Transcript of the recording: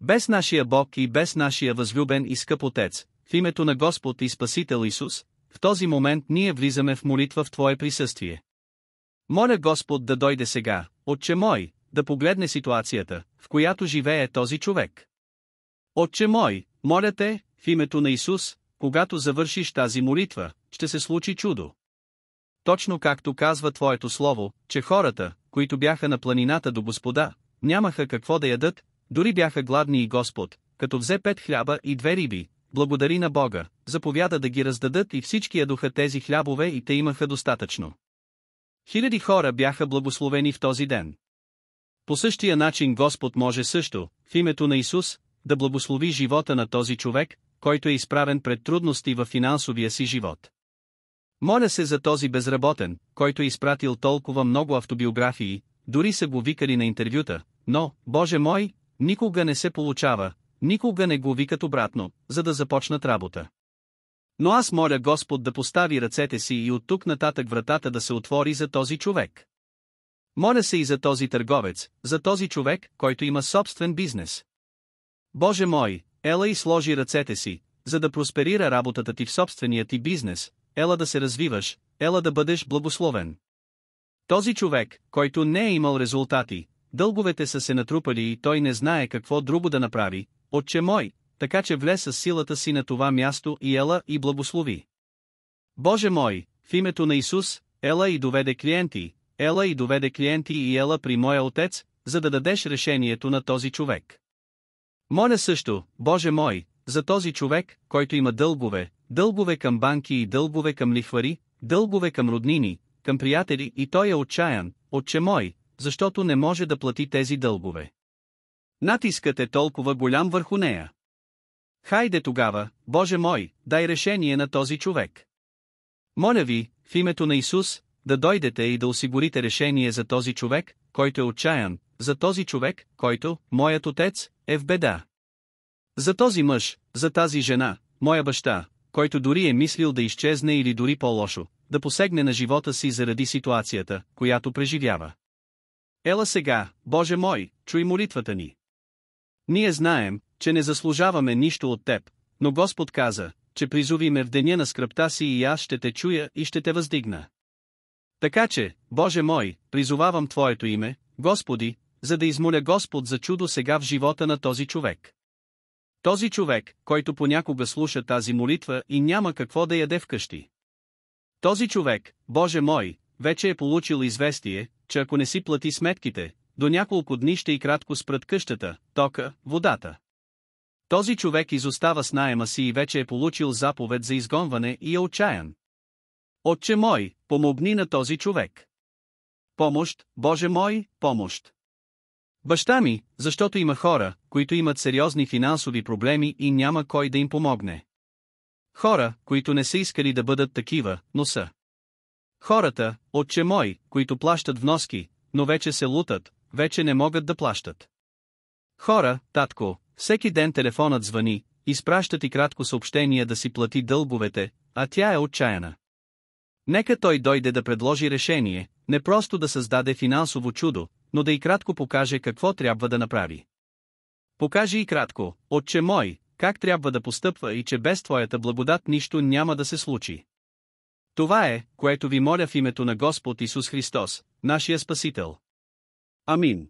Без нашия Бог и без нашия възлюбен и скъп Отец, в името на Господ и Спасител Исус, в този момент ние влизаме в молитва в Твое присъствие. Моля Господ да дойде сега, Отче мой, да погледне ситуацията, в която живее този човек. Отче мой, моля те, в името на Исус, когато завършиш тази молитва, ще се случи чудо. Точно както казва Твоето слово, че хората, които бяха на планината до Господа, нямаха какво да ядат, дори бяха гладни и Господ, като взе 5 хляба и 2 риби, благодари на Бога, заповяда да ги раздадат и всички ядоха тези хлябове и те имаха достатъчно. Хиляди хора бяха благословени в този ден. По същия начин Господ може също, в името на Исус, да благослови живота на този човек, който е изправен пред трудности във финансовия си живот. Моля се за този безработен, който е изпратил толкова много автобиографии, дори са го викали на интервюта, но, Боже мой, никога не се получава, никога не го викат обратно, за да започнат работа. Но аз моля Господ да постави ръцете си и от тук нататък вратата да се отвори за този човек. Моля се и за този търговец, за този човек, който има собствен бизнес. Боже мой, ела и сложи ръцете си, за да просперира работата ти в собствения ти бизнес, ела да се развиваш, ела да бъдеш благословен. Този човек, който не е имал резултати, дълговете са се натрупали и той не знае какво друго да направи, Отче мой, така че влез със силата си на това място и ела и благослови. Боже мой, в името на Исус, ела и доведе клиенти и ела при моя Отец, за да дадеш решението на този човек. Моля също, Боже мой, за този човек, който има дългове към банки и дългове към лихвари, дългове към роднини, към приятели и той е отчаян, Отче мой, защото не може да плати тези дългове. Натискът е толкова голям върху нея. Хайде тогава, Боже мой, дай решение на този човек. Моля ви, в името на Исус, да дойдете и да осигурите решение за този човек, който е отчаян, за този човек, който, моят Отец, е в беда. За този мъж, за тази жена, моя баща, който дори е мислил да изчезне или дори по-лошо, да посегне на живота си заради ситуацията, която преживява. Ела сега, Боже мой, чуй молитвата ни. Ние знаем, че не заслужаваме нищо от Теб, но Господ каза, че призови ме в деня на скръбта си и аз ще те чуя и ще те въздигна. Така че, Боже мой, призовавам Твоето име, Господи, за да измоля Господ за чудо сега в живота на този човек. Този човек, който понякога слуша тази молитва и няма какво да яде вкъщи. Този човек, Боже мой, вече е получил известие, че ако не си плати сметките, до няколко дни ще и кратко спрат къщата, тока, водата. Този човек изостава с наема си и вече е получил заповед за изгонване и е отчаян. Отче мой, помогни на този човек. Помощ, Боже мой, помощ. Баща ми, защото има хора, които имат сериозни финансови проблеми и няма кой да им помогне. Хора, които не са искали да бъдат такива, но са. Хората, Отче мой, които плащат вноски, но вече се лутат, вече не могат да плащат. Хора, татко, всеки ден телефонът звъни, изпращат и кратко съобщения да си плати дълговете, а тя е отчаяна. Нека той дойде да предложи решение, не просто да създаде финансово чудо, но да и кратко покаже какво трябва да направи. Покажи и кратко, Отче мой, как трябва да постъпва и че без Твоята благодат нищо няма да се случи. Това е, което ви моля в името на Господ Исус Христос, нашия Спасител. Амин.